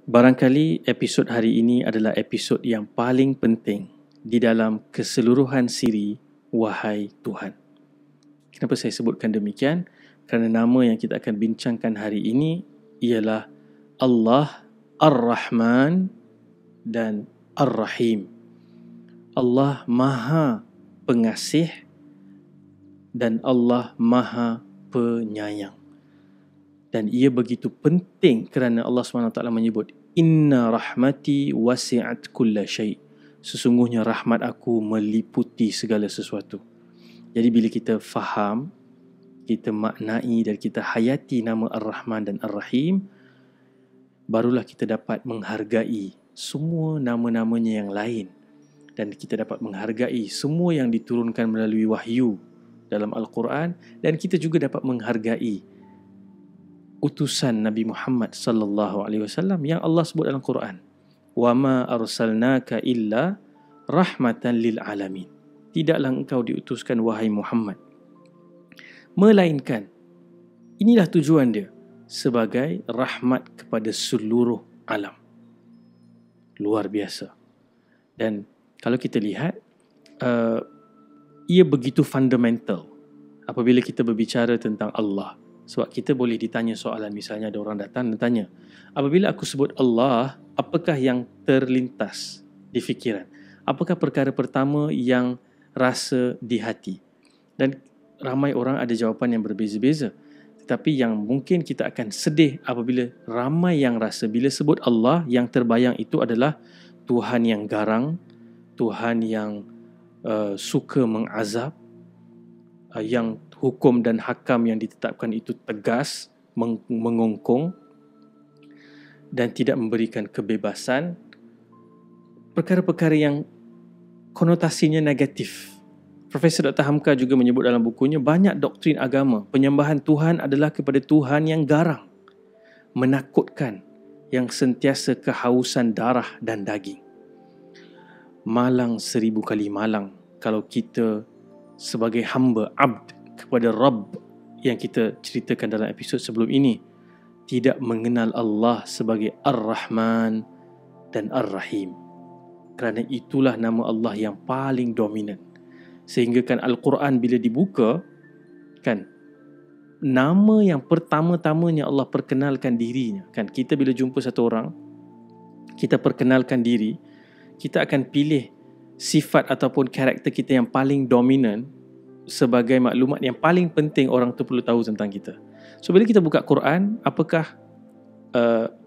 Barangkali episod hari ini adalah episod yang paling penting di dalam keseluruhan siri Wahai Tuhan. Kenapa saya sebutkan demikian? Kerana nama yang kita akan bincangkan hari ini ialah Allah Ar-Rahman dan Ar-Rahim. Allah Maha Pengasih dan Allah Maha Penyayang. Dan ia begitu penting kerana Allah SWT menyebut Inna rahmati wasi'at kulla syai'. Sesungguhnya rahmat aku meliputi segala sesuatu. Jadi bila kita faham, kita maknai dan kita hayati nama Ar-Rahman dan Ar-Rahim, barulah kita dapat menghargai semua nama-namanya yang lain. Dan kita dapat menghargai semua yang diturunkan melalui wahyu dalam Al-Quran. Dan kita juga dapat menghargai utusan Nabi Muhammad sallallahu alaihi wasallam yang Allah sebut dalam Quran. Wa ma arsalnaka illa rahmatan lil alamin. Tidaklah engkau diutuskan wahai Muhammad melainkan inilah tujuan dia sebagai rahmat kepada seluruh alam. Luar biasa. Dan kalau kita lihat ia begitu fundamental apabila kita berbicara tentang Allah. Sebab kita boleh ditanya soalan, misalnya ada orang datang dan tanya, apabila aku sebut Allah, apakah yang terlintas di fikiran? Apakah perkara pertama yang rasa di hati? Dan ramai orang ada jawapan yang berbeza-beza. Tetapi yang mungkin kita akan sedih apabila ramai yang rasa bila sebut Allah, yang terbayang itu adalah Tuhan yang garang, Tuhan yang suka mengazab, yang hukum dan hakam yang ditetapkan itu tegas, mengongkong dan tidak memberikan kebebasan. Perkara-perkara yang konotasinya negatif. Profesor Dr. Hamka juga menyebut dalam bukunya, banyak doktrin agama, penyembahan Tuhan adalah kepada Tuhan yang garang, menakutkan, yang sentiasa kehausan darah dan daging. Malang 1000 kali malang kalau kita sebagai hamba, abd kepada Rabb yang kita ceritakan dalam episod sebelum ini, tidak mengenal Allah sebagai Ar-Rahman dan Ar-Rahim. Kerana itulah nama Allah yang paling dominan. Sehingga kan Al-Quran bila dibuka, kan, nama yang pertama-tamanya Allah perkenalkan dirinya. Kan, kita bila jumpa satu orang, kita perkenalkan diri, kita akan pilih sifat ataupun karakter kita yang paling dominan sebagai maklumat yang paling penting orang tu perlu tahu tentang kita. So bila kita buka Quran, apakah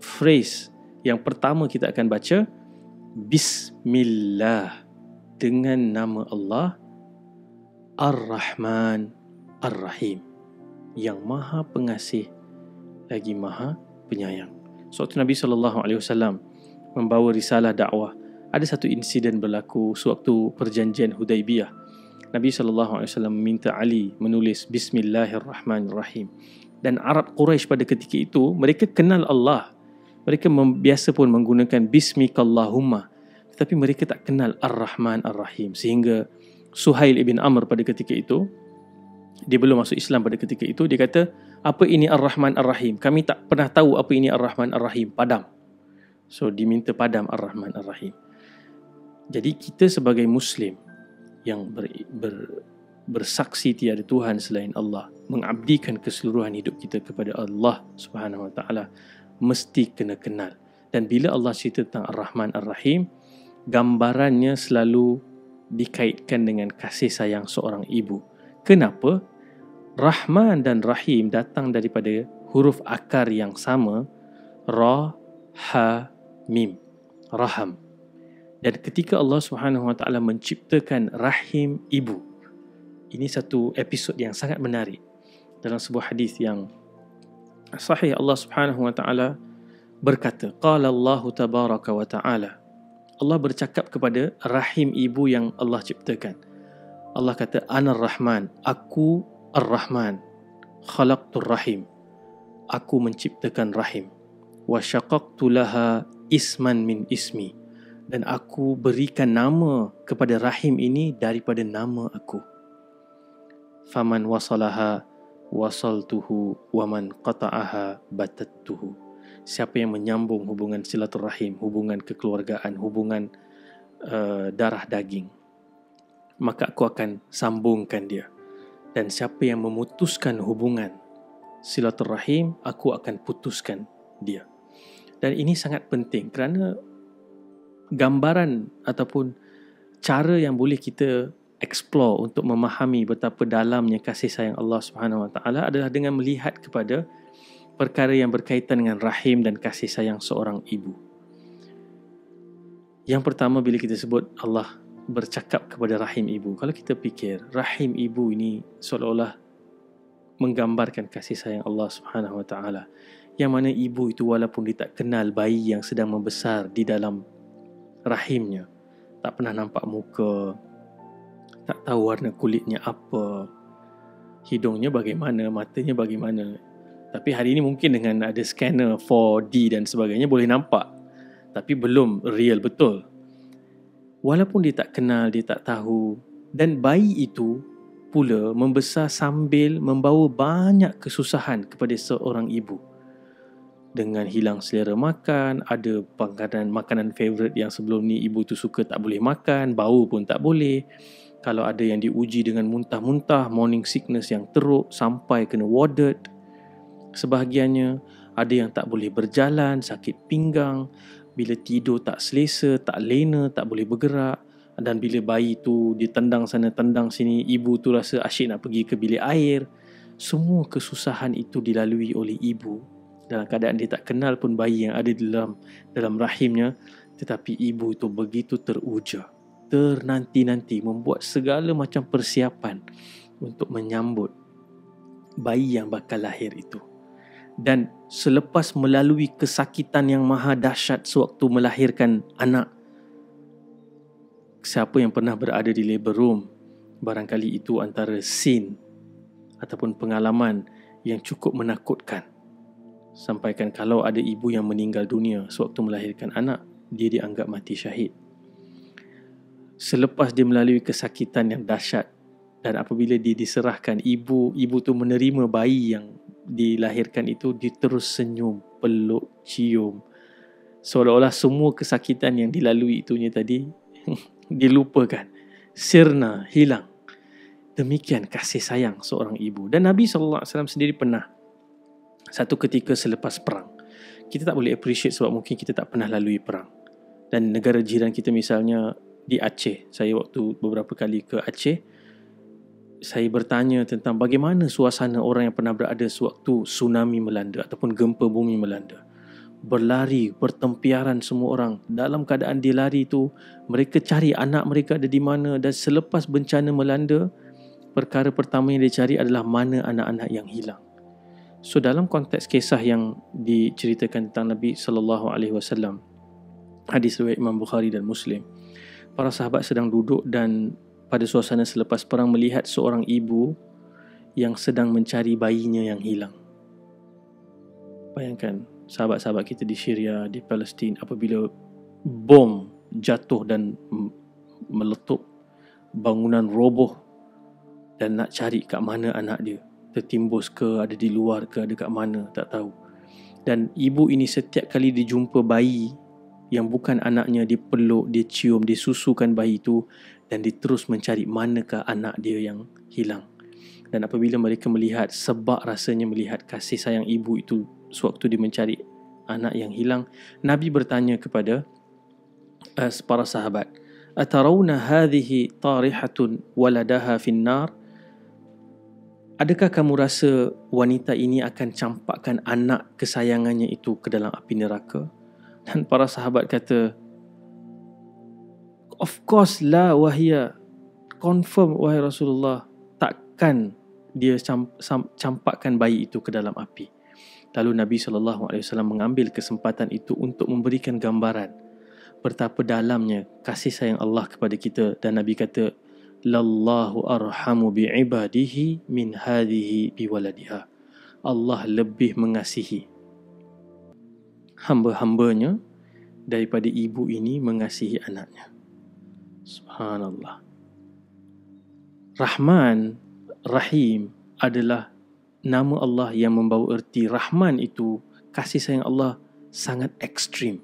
phrase yang pertama kita akan baca? Bismillah, dengan nama Allah Ar-Rahman Ar-Rahim, yang Maha Pengasih lagi Maha Penyayang. Sewaktu Nabi SAW membawa risalah dakwah, ada satu insiden berlaku sewaktu perjanjian Hudaibiyah. Nabi SAW meminta Ali menulis Bismillahirrahmanirrahim. Dan Arab Quraisy pada ketika itu, mereka kenal Allah. Mereka biasa pun menggunakan Bismikallahumma. Tetapi mereka tak kenal Ar-Rahman Ar-Rahim. Sehingga Suhail ibn Amr pada ketika itu, dia belum masuk Islam pada ketika itu, dia kata, apa ini Ar-Rahman Ar-Rahim? Kami tak pernah tahu apa ini Ar-Rahman Ar-Rahim. Padam. So diminta padam Ar-Rahman Ar-Rahim. Jadi kita sebagai Muslim yang bersaksi tiada Tuhan selain Allah, mengabdikan keseluruhan hidup kita kepada Allah Subhanahu Wa Taala, mesti kena kenal. Dan bila Allah cerita tentang Ar-Rahman Ar-Rahim, gambarannya selalu dikaitkan dengan kasih sayang seorang ibu. Kenapa? Rahman dan Rahim datang daripada huruf akar yang sama, Ra, Ha, Mim, Raham. Dan ketika Allah SWT menciptakan rahim ibu, ini satu episod yang sangat menarik. Dalam sebuah hadis yang sahih, Allah SWT berkata, Qala Allah tabaraka wa ta'ala, Allah bercakap kepada rahim ibu yang Allah ciptakan. Allah kata, Anar Rahman, aku Ar-Rahman, khalaqtur rahim, aku menciptakan rahim, wa syaqaqtu laha isman min ismi, dan aku berikan nama kepada rahim ini daripada nama aku. Faman wasalaha wasaltuhu wa man qata'aha batattuhu. siapa yang menyambung hubungan silaturahim, hubungan kekeluargaan, hubungan darah daging, maka aku akan sambungkan dia. Dan siapa yang memutuskan hubungan silaturahim, aku akan putuskan dia. Dan ini sangat penting kerana gambaran ataupun cara yang boleh kita explore untuk memahami betapa dalamnya kasih sayang Allah Subhanahu Wa Taala adalah dengan melihat kepada perkara yang berkaitan dengan rahim dan kasih sayang seorang ibu. Yang pertama, bila kita sebut Allah bercakap kepada rahim ibu, kalau kita fikir rahim ibu ini seolah-olah menggambarkan kasih sayang Allah Subhanahu Wa Taala, yang mana ibu itu walaupun dia tak kenal bayi yang sedang membesar di dalam rahimnya, tak pernah nampak muka, tak tahu warna kulitnya apa, hidungnya bagaimana, matanya bagaimana. Tapi hari ini mungkin dengan ada scanner 4D dan sebagainya boleh nampak, tapi belum real betul. Walaupun dia tak kenal, dia tak tahu, dan bayi itu pula membesar sambil membawa banyak kesusahan kepada seorang ibu. Dengan hilang selera makan, ada makanan favourite yang sebelum ni ibu tu suka tak boleh makan, bau pun tak boleh. Kalau ada yang diuji dengan muntah-muntah, morning sickness yang teruk sampai kena warded. Sebahagiannya ada yang tak boleh berjalan, sakit pinggang, bila tidur tak selesa, tak lena, tak boleh bergerak. Dan bila bayi tu ditendang sana tendang sini, ibu tu rasa asyik nak pergi ke bilik air. Semua kesusahan itu dilalui oleh ibu dalam keadaan dia tak kenal pun bayi yang ada dalam rahimnya, tetapi ibu itu begitu teruja, ternanti-nanti, membuat segala macam persiapan untuk menyambut bayi yang bakal lahir itu. Dan selepas melalui kesakitan yang maha dahsyat sewaktu melahirkan anak, siapa yang pernah berada di labor room, barangkali itu antara scene ataupun pengalaman yang cukup menakutkan. Sampaikan kalau ada ibu yang meninggal dunia sewaktu melahirkan anak, dia dianggap mati syahid. Selepas dia melalui kesakitan yang dahsyat, dan apabila dia diserahkan, ibu tu menerima bayi yang dilahirkan itu, dia terus senyum, peluk, cium, seolah-olah semua kesakitan yang dilalui itunya tadi dilupakan, sirna, hilang. Demikian kasih sayang seorang ibu. Dan Nabi SAW sendiri pernah satu ketika selepas perang, kita tak boleh appreciate sebab mungkin kita tak pernah lalui perang. Dan negara jiran kita misalnya di Aceh, saya waktu beberapa kali ke Aceh, saya bertanya tentang bagaimana suasana orang yang pernah berada sewaktu tsunami melanda ataupun gempa bumi melanda. Berlari, bertempiaran semua orang. Dalam keadaan dia lari tu, mereka cari anak mereka ada di mana. Dan selepas bencana melanda, perkara pertama yang dia cari adalah mana anak-anak yang hilang. So dalam konteks kisah yang diceritakan tentang Nabi SAW, hadis riwayat Imam Bukhari dan Muslim, para sahabat sedang duduk dan pada suasana selepas perang melihat seorang ibu yang sedang mencari bayinya yang hilang. Bayangkan sahabat-sahabat kita di Syria, di Palestin, apabila bom jatuh dan meletup, bangunan roboh, dan nak cari kat mana anak dia, tertimbus ke, ada di luar ke, ada kat mana, tak tahu. Dan ibu ini setiap kali dia jumpa bayi yang bukan anaknya, dia peluk, dia cium, dia susukan bayi itu, dan dia terus mencari manakah anak dia yang hilang. Dan apabila mereka melihat, sebab rasanya melihat kasih sayang ibu itu sewaktu dia mencari anak yang hilang, Nabi bertanya kepada para sahabat, "Atarawna hadhihi tarihatun waladaha finnar?" Adakah kamu rasa wanita ini akan campakkan anak kesayangannya itu ke dalam api neraka? Dan para sahabat kata, "Of course la wahia." Confirm wahai Rasulullah, takkan dia campakkan bayi itu ke dalam api. Lalu Nabi SAW mengambil kesempatan itu untuk memberikan gambaran betapa dalamnya kasih sayang Allah kepada kita. Dan Nabi kata, "Lallahu arhamu bi'ibadihi min hadhihi biwaladiha." Allah lebih mengasihi hamba-hambanya daripada ibu ini mengasihi anaknya. Subhanallah. Rahman, Rahim adalah nama Allah yang membawa erti. Rahman itu kasih sayang Allah sangat ekstrim,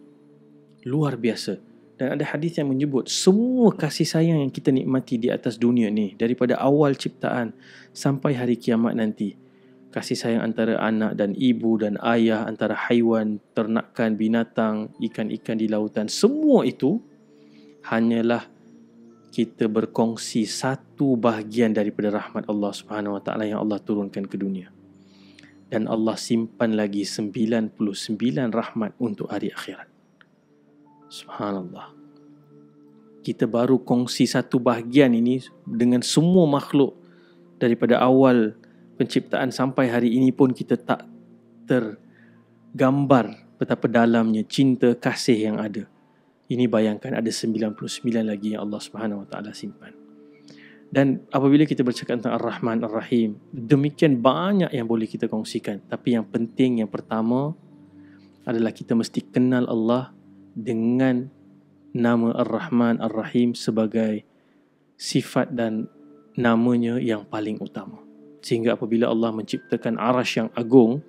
luar biasa. Dan ada hadis yang menyebut semua kasih sayang yang kita nikmati di atas dunia ni, daripada awal ciptaan sampai hari kiamat nanti, kasih sayang antara anak dan ibu dan ayah, antara haiwan, ternakan, binatang, ikan-ikan di lautan, semua itu hanyalah kita berkongsi satu bahagian daripada rahmat Allah Subhanahu Wa Taala yang Allah turunkan ke dunia. Dan Allah simpan lagi 99 rahmat untuk hari akhirat. Subhanallah. Kita baru kongsi satu bahagian ini dengan semua makhluk. Daripada awal penciptaan sampai hari ini pun kita tak tergambar betapa dalamnya cinta kasih yang ada. Ini bayangkan ada 99 lagi yang Allah Subhanahu Wa Taala simpan. Dan apabila kita bercakap tentang Ar-Rahman Ar-Rahim, demikian banyak yang boleh kita kongsikan. Tapi yang penting, yang pertama adalah kita mesti kenal Allah dengan nama Ar-Rahman Ar-Rahim sebagai sifat dan namanya yang paling utama. Sehingga apabila Allah menciptakan arash yang agung,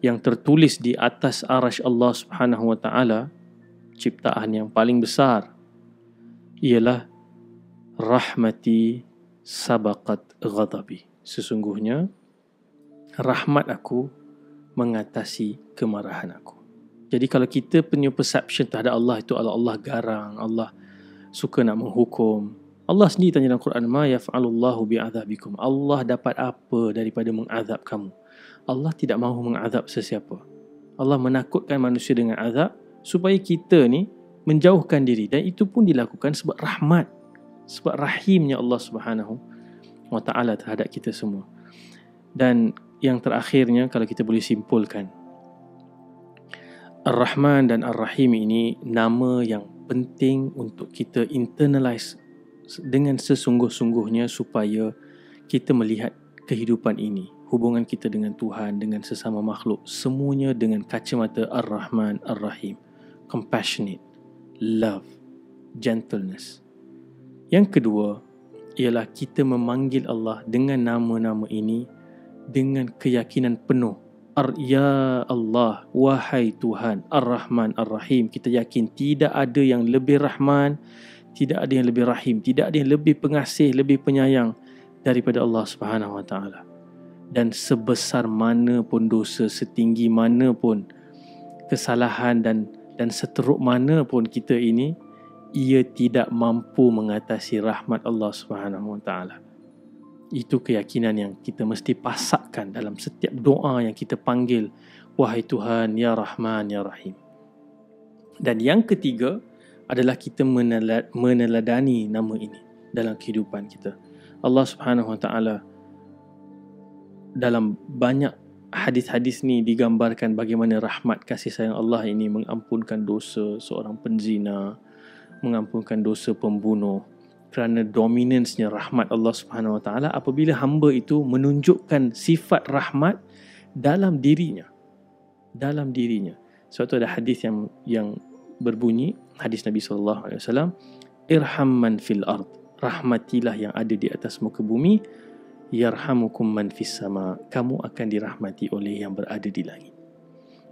yang tertulis di atas arash Allah Subhanahu Wa Taala, ciptaan yang paling besar, ialah rahmati sabaqat ghadabi. Sesungguhnya rahmat aku mengatasi kemarahan aku. Jadi kalau kita punya perception terhadap Allah itu Allah garang, Allah suka nak menghukum. Allah sendiri tanya dalam Quran, ma yaf'alullahu bi'adzabikum. Allah dapat apa daripada mengazab kamu? Allah tidak mahu mengazab sesiapa. Allah menakutkan manusia dengan azab supaya kita ni menjauhkan diri, dan itu pun dilakukan sebab rahmat, sebab rahimnya Allah Subhanahu Wa Taala terhadap kita semua. Dan yang terakhirnya, kalau kita boleh simpulkan, Ar-Rahman dan Ar-Rahim ini nama yang penting untuk kita internalize dengan sesungguh-sungguhnya supaya kita melihat kehidupan ini, hubungan kita dengan Tuhan, dengan sesama makhluk, semuanya dengan kacamata Ar-Rahman Ar-Rahim. Compassionate, love, gentleness. Yang kedua ialah kita memanggil Allah dengan nama-nama ini dengan keyakinan penuh. Ya Allah, wahai Tuhan, Ar-Rahman Ar-Rahim. Kita yakin tidak ada yang lebih Rahman, tidak ada yang lebih Rahim, tidak ada yang lebih pengasih, lebih penyayang daripada Allah Subhanahu Wa Taala. Dan sebesar mana pun dosa, setinggi mana pun kesalahan dan seteruk mana pun kita ini, ia tidak mampu mengatasi rahmat Allah Subhanahu Wa Taala. Itu keyakinan yang kita mesti pasakkan dalam setiap doa yang kita panggil, wahai Tuhan, ya Rahman, ya Rahim. Dan yang ketiga adalah kita meneladani nama ini dalam kehidupan kita. Allah Subhanahu Wa Taala dalam banyak hadis-hadis ni digambarkan bagaimana rahmat kasih sayang Allah ini mengampunkan dosa seorang penzina, mengampunkan dosa pembunuh, kerana dominansnya rahmat Allah Subhanahu Wa Taala apabila hamba itu menunjukkan sifat rahmat dalam dirinya. Sebab tu ada hadis yang berbunyi, hadis Nabi SAW, irham man fil ard, rahmatilah yang ada di atas muka bumi, yarhamukum man fis sama, kamu akan dirahmati oleh yang berada di langit.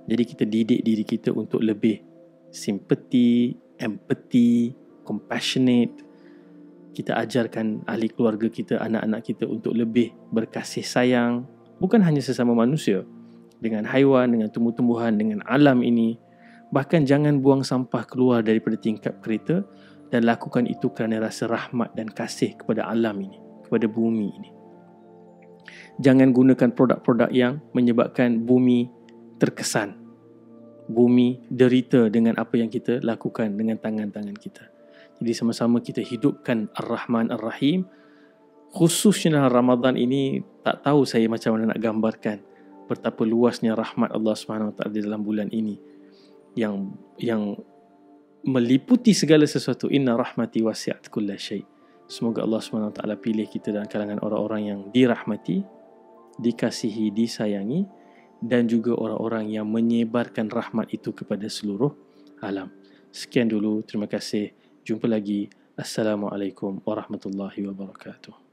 Jadi kita didik diri kita untuk lebih simpati, empathy, compassionate. Kita ajarkan ahli keluarga kita, anak-anak kita untuk lebih berkasih sayang, bukan hanya sesama manusia, dengan haiwan, dengan tumbuh-tumbuhan, dengan alam ini. Bahkan jangan buang sampah keluar daripada tingkap kereta, dan lakukan itu kerana rasa rahmat dan kasih kepada alam ini, kepada bumi ini. Jangan gunakan produk-produk yang menyebabkan bumi terkesan, bumi derita dengan apa yang kita lakukan dengan tangan-tangan kita. Jadi sama-sama kita hidupkan Ar-Rahman Ar-Rahim. Khususnya dalam Ramadan ini, tak tahu saya macam mana nak gambarkan betapa luasnya rahmat Allah SWT di dalam bulan ini yang meliputi segala sesuatu. Inna rahmati wasi'at kulla syai'. Semoga Allah SWT pilih kita dalam kalangan orang-orang yang dirahmati, dikasihi, disayangi, dan juga orang-orang yang menyebarkan rahmat itu kepada seluruh alam. Sekian dulu, terima kasih. Jumpa lagi. Assalamualaikum warahmatullahi wabarakatuh.